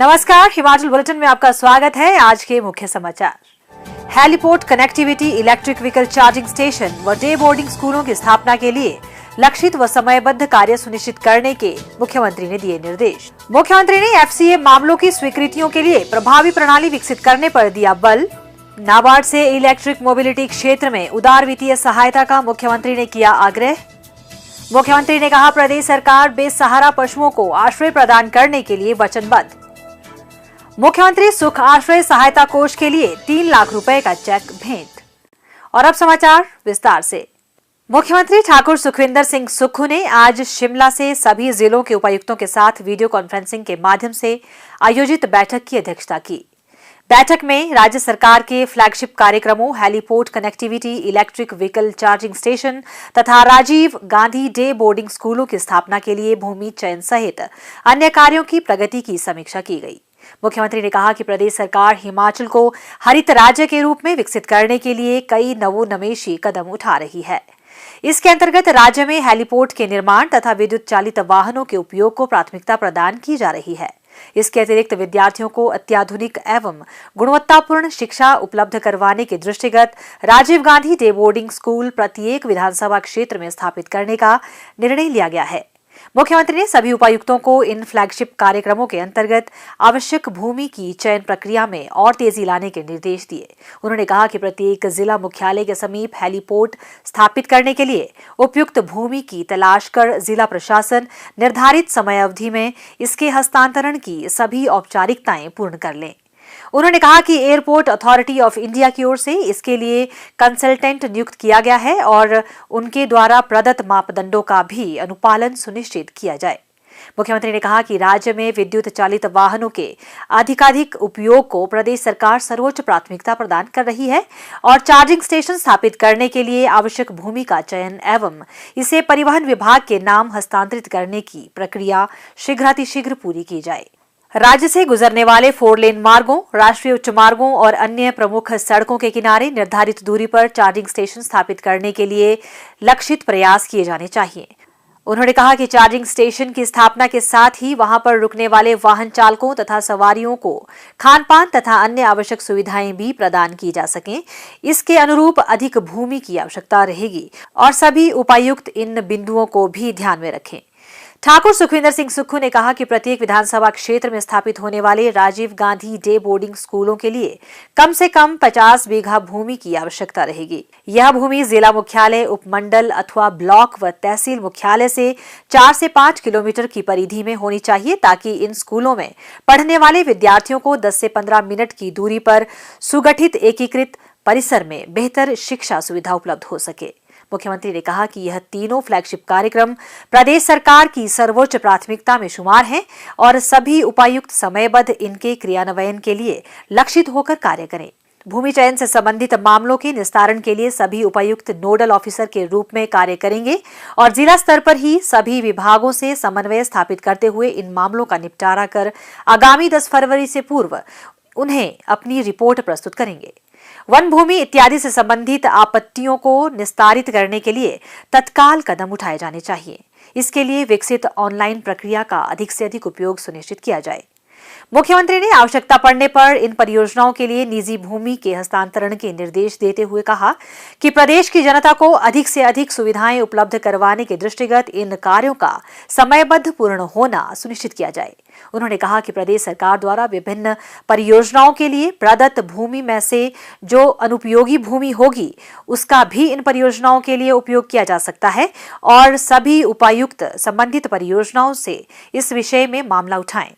नमस्कार, हिमाचल बुलेटिन में आपका स्वागत है। आज के मुख्य समाचार। Heliport connectivity, electric vehicle charging station व डे बोर्डिंग स्कूलों की स्थापना के लिए लक्षित व समयबद्ध कार्य सुनिश्चित करने के मुख्यमंत्री ने दिए निर्देश। मुख्यमंत्री ने एफसीए मामलों की स्वीकृतियों के लिए प्रभावी प्रणाली विकसित करने पर दिया बल। नाबार्ड से इलेक्ट्रिक मोबिलिटी क्षेत्र में उदार वित्तीय सहायता का मुख्यमंत्री ने किया आग्रह। मुख्यमंत्री ने कहा, प्रदेश सरकार बेसहारा पशुओं को आश्रय प्रदान करने के लिए वचनबद्ध। मुख्यमंत्री सुख आश्रय सहायता कोष के लिए 3 लाख रुपए का चेक भेंट। और अब समाचार विस्तार से। मुख्यमंत्री ठाकुर सुखविंदर सिंह सुक्खू ने आज शिमला से सभी जिलों के उपायुक्तों के साथ वीडियो कॉन्फ्रेंसिंग के माध्यम से आयोजित बैठक की अध्यक्षता की। बैठक में राज्य सरकार के फ्लैगशिप कार्यक्रमों heliport connectivity, electric vehicle charging station तथा राजीव गांधी डे बोर्डिंग स्कूलों की स्थापना के लिए भूमि चयन सहित अन्य कार्यों की प्रगति की समीक्षा की गई। मुख्यमंत्री ने कहा कि प्रदेश सरकार हिमाचल को हरित राज्य के रूप में विकसित करने के लिए कई नवोन्मेषी कदम उठा रही है। इसके अंतर्गत राज्य में हेलीपोर्ट के निर्माण तथा विद्युत चालित वाहनों के उपयोग को प्राथमिकता प्रदान की जा रही है। इसके अतिरिक्त विद्यार्थियों को अत्याधुनिक एवं गुणवत्तापूर्ण शिक्षा उपलब्ध करवाने के दृष्टिगत Rajiv Gandhi day boarding school प्रत्येक विधानसभा क्षेत्र में स्थापित करने का निर्णय लिया गया है। मुख्यमंत्री ने सभी उपायुक्तों को इन फ्लैगशिप कार्यक्रमों के अंतर्गत आवश्यक भूमि की चयन प्रक्रिया में और तेजी लाने के निर्देश दिए। उन्होंने कहा कि प्रत्येक जिला मुख्यालय के समीप हेलीपोर्ट स्थापित करने के लिए उपयुक्त भूमि की तलाश कर जिला प्रशासन निर्धारित समय अवधि में इसके हस्तांतरण की सभी औपचारिकताएं पूर्ण कर लें। उन्होंने कहा कि एयरपोर्ट अथॉरिटी ऑफ इंडिया की ओर से इसके लिए कंसल्टेंट नियुक्त किया गया है और उनके द्वारा प्रदत्त मापदंडों का भी अनुपालन सुनिश्चित किया जाए। मुख्यमंत्री ने कहा कि राज्य में विद्युत चालित वाहनों के अधिकाधिक उपयोग को प्रदेश सरकार सर्वोच्च प्राथमिकता प्रदान कर रही है और चार्जिंग स्टेशन स्थापित करने के लिए आवश्यक भूमि का चयन एवं इसे परिवहन विभाग के नाम हस्तांतरित करने की प्रक्रिया शीघ्रातिशीघ्र पूरी की जाए। राज्य से गुजरने वाले 4 लेन मार्गों, राष्ट्रीय उच्च मार्गों और अन्य प्रमुख सड़कों के किनारे निर्धारित दूरी पर चार्जिंग स्टेशन स्थापित करने के लिए लक्षित प्रयास किए जाने चाहिए। उन्होंने कहा कि चार्जिंग स्टेशन की स्थापना के साथ ही वहां पर रुकने वाले वाहन चालकों तथा सवारियों को खान-पान तथा अन्य आवश्यक सुविधाएं भी प्रदान की जा सकें। इसके अनुरूप अधिक भूमि की आवश्यकता रहेगी और सभी उपायुक्त इन बिंदुओं को भी ध्यान में रखें। ठाकुर सुखविंदर सिंह सुक्खू ने कहा कि प्रत्येक विधानसभा क्षेत्र में स्थापित होने वाले राजीव गांधी डे बोर्डिंग स्कूलों के लिए कम से कम 50 बीघा भूमि की आवश्यकता रहेगी। यह भूमि जिला मुख्यालय, उपमंडल अथवा ब्लॉक व तहसील मुख्यालय से 4 से 5 किलोमीटर की परिधि में होनी चाहिए ताकि इन स्कूलों में पढ़ने वाले विद्यार्थियों को 10 से 15 मिनट की दूरी पर सुगठित एकीकृत परिसर में बेहतर शिक्षा सुविधा उपलब्ध हो सके। मुख्यमंत्री ने कहा कि यह तीनों फ्लैगशिप कार्यक्रम प्रदेश सरकार की सर्वोच्च प्राथमिकता में शुमार हैं और सभी उपायुक्त समयबद्ध इनके क्रियान्वयन के लिए लक्षित होकर कार्य करें। भूमि चयन से संबंधित मामलों के निस्तारण के लिए सभी उपायुक्त नोडल ऑफिसर के रूप में कार्य करेंगे और जिला स्तर पर ही सभी विभागों से समन्वय स्थापित करते हुए इन मामलों का निपटारा कर आगामी 10 फरवरी से पूर्व उन्हें अपनी रिपोर्ट प्रस्तुत करेंगे। वन भूमि इत्यादि से संबंधित आपत्तियों को निस्तारित करने के लिए तत्काल कदम उठाए जाने चाहिए। इसके लिए विकसित ऑनलाइन प्रक्रिया का अधिक से अधिक उपयोग सुनिश्चित किया जाए। मुख्यमंत्री ने आवश्यकता पड़ने पर इन परियोजनाओं के लिए निजी भूमि के हस्तांतरण के निर्देश देते हुए कहा कि प्रदेश की जनता को अधिक से अधिक सुविधाएं उपलब्ध करवाने के दृष्टिगत इन कार्यों का समयबद्ध पूर्ण होना सुनिश्चित किया जाए। उन्होंने कहा कि प्रदेश सरकार द्वारा विभिन्न परियोजनाओं के लिए प्रदत्त भूमि में से जो अनुपयोगी भूमि होगी उसका भी इन परियोजनाओं के लिए उपयोग किया जा सकता है और सभी उपायुक्त संबंधित परियोजनाओं से इस विषय में मामला उठाएं।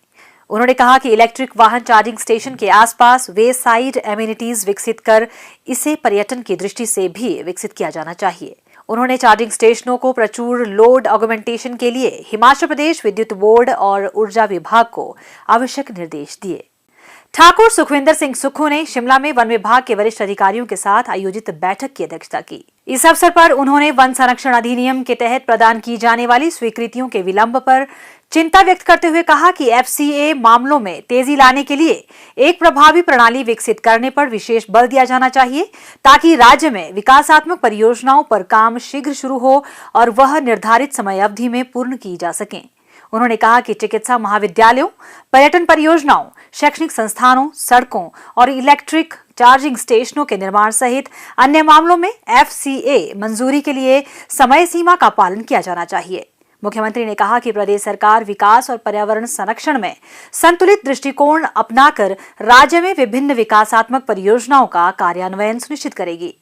उन्होंने कहा कि इलेक्ट्रिक वाहन चार्जिंग स्टेशन के आसपास वे साइड एमिनिटीज विकसित कर इसे पर्यटन की दृष्टि से भी विकसित किया जाना चाहिए। उन्होंने चार्जिंग स्टेशनों को प्रचुर लोड ऑगमेंटेशन के लिए हिमाचल प्रदेश विद्युत बोर्ड और ऊर्जा विभाग को आवश्यक निर्देश दिए। ठाकुर सुखविंदर सिंह सुक्खू ने शिमला में वन विभाग के वरिष्ठ अधिकारियों के साथ आयोजित बैठक की अध्यक्षता की। इस अवसर पर उन्होंने वन संरक्षण अधिनियम के तहत प्रदान की जाने वाली स्वीकृतियों के विलंब पर चिंता व्यक्त करते हुए कहा कि एफसीए मामलों में तेजी लाने के लिए एक प्रभावी प्रणाली विकसित करने पर विशेष बल दिया जाना चाहिए ताकि राज्य में विकासात्मक परियोजनाओं पर काम शीघ्र शुरू हो और वह निर्धारित समय अवधि में पूर्ण की जा सकें। उन्होंने कहा कि चिकित्सा महाविद्यालयों, पर्यटन परियोजनाओं, शैक्षणिक संस्थानों, सड़कों और इलेक्ट्रिक चार्जिंग स्टेशनों के निर्माण सहित अन्य मामलों में FCA मंजूरी के लिए समय सीमा का पालन किया जाना चाहिए। मुख्यमंत्री ने कहा कि प्रदेश सरकार विकास और पर्यावरण संरक्षण में संतुलित दृष्टिकोण अपनाकर राज्य में विभिन्न विकासात्मक परियोजनाओं का कार्यान्वयन सुनिश्चित करेगी।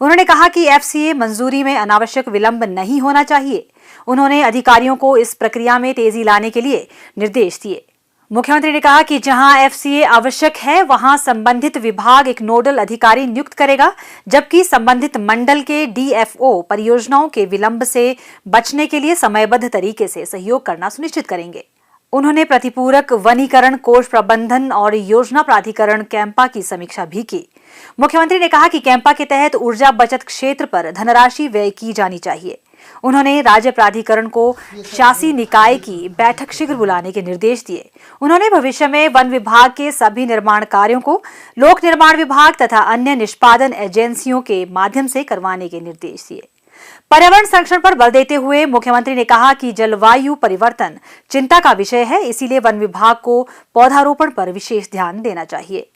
उन्होंने कहा कि FCA मंजूरी में अनावश्यक विलंब नहीं होना चाहिए। उन्होंने अधिकारियों को इस प्रक्रिया में तेजी लाने के लिए निर्देश दिए। मुख्यमंत्री ने कहा कि जहां FCA आवश्यक है वहां संबंधित विभाग एक नोडल अधिकारी नियुक्त करेगा, जबकि संबंधित मंडल के DFO परियोजनाओं के विलंब से बचने के लिए समयबद्ध तरीके से सहयोग करना सुनिश्चित करेंगे। उन्होंने प्रतिपूरक वनीकरण कोष प्रबंधन और योजना प्राधिकरण कैंपा की समीक्षा भी की। मुख्यमंत्री ने कहा कि कैंपा के तहत ऊर्जा बचत क्षेत्र पर धनराशि व्यय की जानी चाहिए। उन्होंने राज्य प्राधिकरण को शासी निकाय की बैठक शीघ्र बुलाने के निर्देश दिए। उन्होंने भविष्य में वन विभाग के सभी निर्माण कार्यों को लोक निर्माण विभाग तथा अन्य निष्पादन एजेंसियों के माध्यम से करवाने के निर्देश दिए। पर्यावरण संरक्षण पर बल देते हुए मुख्यमंत्री ने कहा कि जलवायु परिवर्तन चिंता का विषय है, इसीलिए वन विभाग को पौधारोपण पर विशेष ध्यान देना चाहिए।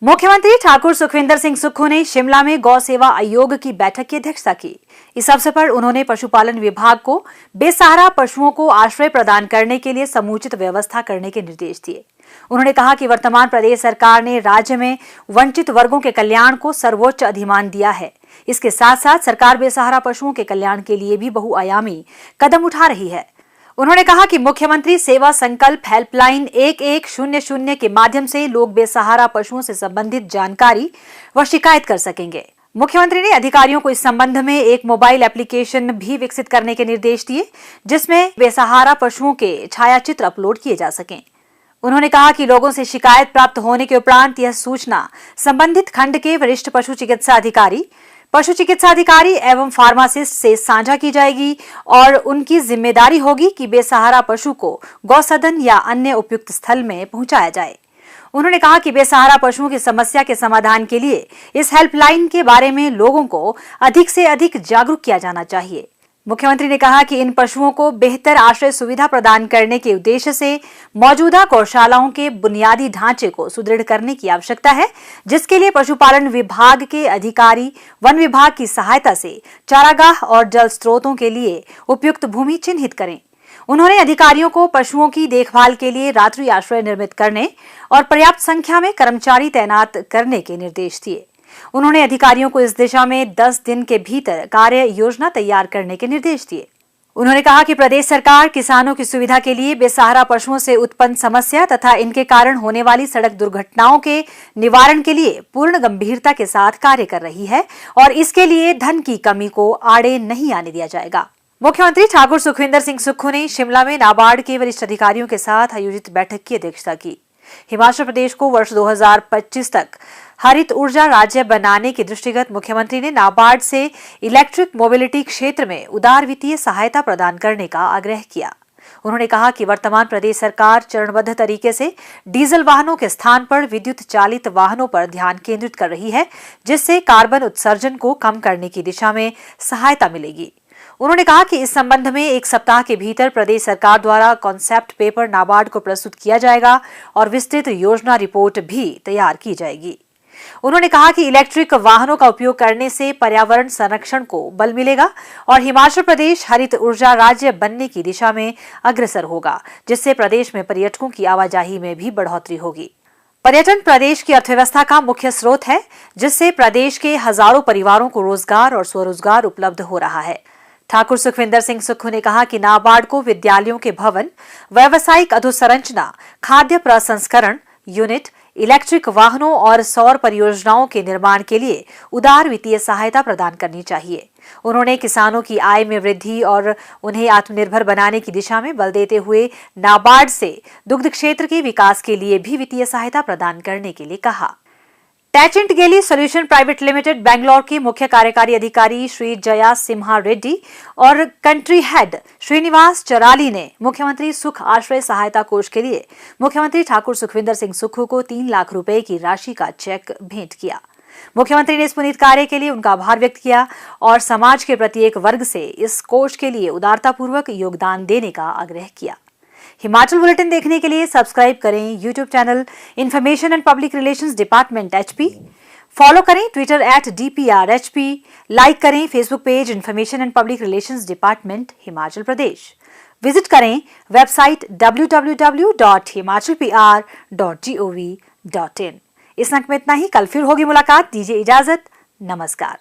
मुख्यमंत्री ठाकुर सुखविंदर सिंह सुक्खू ने शिमला में गौ सेवा आयोग की बैठक की अध्यक्षता की। इस अवसर पर उन्होंने पशुपालन विभाग को बेसहारा पशुओं को आश्रय प्रदान करने के लिए समुचित व्यवस्था करने के निर्देश दिए। उन्होंने कहा कि वर्तमान प्रदेश सरकार ने राज्य में वंचित वर्गों के कल्याण को सर्वोच्च अधिमान दिया है। इसके साथ साथ सरकार बेसहारा पशुओं के कल्याण के लिए भी बहुआयामी कदम उठा रही है। उन्होंने कहा कि मुख्यमंत्री सेवा संकल्प हेल्पलाइन 1100 के माध्यम से लोग बेसहारा पशुओं से संबंधित जानकारी व शिकायत कर सकेंगे। मुख्यमंत्री ने अधिकारियों को इस संबंध में एक मोबाइल एप्लीकेशन भी विकसित करने के निर्देश दिए, जिसमें बेसहारा पशुओं के छायाचित्र अपलोड किए जा सकें। उन्होंने कहा कि लोगों से शिकायत प्राप्त होने के उपरांत यह सूचना संबंधित खंड के वरिष्ठ पशु चिकित्सा अधिकारी एवं फार्मासिस्ट से साझा की जाएगी और उनकी जिम्मेदारी होगी कि बेसहारा पशु को गौसदन या अन्य उपयुक्त स्थल में पहुंचाया जाए। उन्होंने कहा कि बेसहारा पशुओं की समस्या के समाधान के लिए इस हेल्पलाइन के बारे में लोगों को अधिक से अधिक जागरूक किया जाना चाहिए। मुख्यमंत्री ने कहा कि इन पशुओं को बेहतर आश्रय सुविधा प्रदान करने के उद्देश्य से मौजूदा गौशालाओं के बुनियादी ढांचे को सुदृढ़ करने की आवश्यकता है, जिसके लिए पशुपालन विभाग के अधिकारी वन विभाग की सहायता से चारागाह और जल स्रोतों के लिए उपयुक्त भूमि चिन्हित करें। उन्होंने अधिकारियों को पशुओं की देखभाल के लिए रात्रि आश्रय निर्मित करने और पर्याप्त संख्या में कर्मचारी तैनात करने के निर्देश दिए। उन्होंने अधिकारियों को इस दिशा में 10 दिन के भीतर कार्य योजना तैयार करने के निर्देश दिए। उन्होंने कहा कि प्रदेश सरकार किसानों की सुविधा के लिए बेसहारा पशुओं से उत्पन्न समस्या तथा इनके कारण होने वाली सड़क दुर्घटनाओं के निवारण के लिए पूर्ण गंभीरता के साथ कार्य कर रही है और इसके लिए धन की कमी को आड़े नहीं आने दिया जाएगा। मुख्यमंत्री ठाकुर सुखविंदर सिंह सुक्खू ने शिमला में नाबार्ड के वरिष्ठ अधिकारियों के साथ आयोजित बैठक की अध्यक्षता की। हिमाचल प्रदेश को वर्ष 2025 तक हरित ऊर्जा राज्य बनाने के दृष्टिगत मुख्यमंत्री ने नाबार्ड से इलेक्ट्रिक मोबिलिटी क्षेत्र में उदार वित्तीय सहायता प्रदान करने का आग्रह किया। उन्होंने कहा कि वर्तमान प्रदेश सरकार चरणबद्ध तरीके से डीजल वाहनों के स्थान पर विद्युत चालित वाहनों पर ध्यान केंद्रित कर रही है, जिससे कार्बन उत्सर्जन को कम करने की दिशा में सहायता मिलेगी। उन्होंने कहा कि इस संबंध में 1 सप्ताह के भीतर प्रदेश सरकार द्वारा कॉन्सेप्ट पेपर नाबार्ड को प्रस्तुत किया जाएगा और विस्तृत योजना रिपोर्ट भी तैयार की जाएगी। उन्होंने कहा कि इलेक्ट्रिक वाहनों का उपयोग करने से पर्यावरण संरक्षण को बल मिलेगा और हिमाचल प्रदेश हरित ऊर्जा राज्य बनने की दिशा में अग्रसर होगा, जिससे प्रदेश में पर्यटकों की आवाजाही में भी बढ़ोतरी होगी। पर्यटन प्रदेश की अर्थव्यवस्था का मुख्य स्रोत है, जिससे प्रदेश के हजारों परिवारों को रोजगार और स्वरोजगार उपलब्ध हो रहा है। ठाकुर सुखविंदर सिंह सुक्खू ने कहा कि नाबार्ड को विद्यालयों के भवन, व्यावसायिक अधोसंरचना, खाद्य प्रसंस्करण यूनिट, इलेक्ट्रिक वाहनों और सौर परियोजनाओं के निर्माण के लिए उदार वित्तीय सहायता प्रदान करनी चाहिए। उन्होंने किसानों की आय में वृद्धि और उन्हें आत्मनिर्भर बनाने की दिशा में बल देते हुए नाबार्ड से दुग्ध क्षेत्र के विकास के लिए भी वित्तीय सहायता प्रदान करने के लिए कहा। टैचेंट गेली सोल्यूशन प्राइवेट लिमिटेड बेंगलुरु के मुख्य कार्यकारी अधिकारी श्री जया सिम्हा रेड्डी और कंट्री हेड श्रीनिवास चराली ने मुख्यमंत्री सुख आश्रय सहायता कोष के लिए मुख्यमंत्री ठाकुर सुखविंदर सिंह सुक्खू को 3 लाख रुपए की राशि का चेक भेंट किया। मुख्यमंत्री ने इस पुनीत कार्य के लिए उनका आभार व्यक्त किया और समाज के प्रत्येक वर्ग से इस कोष के लिए उदारतापूर्वक योगदान देने का आग्रह किया। हिमाचल बुलेटिन देखने के लिए सब्सक्राइब करें YouTube channel information and public relations department HP, follow करें ट्विटर @DPRHP, लाइक करें Facebook page information and public relations department Himachal Pradesh, visit करें वेबसाइट www.himachalpr.gov.in। इस अंक में इतना ही। कल फिर होगी मुलाकात, दीजिए इजाजत, नमस्कार।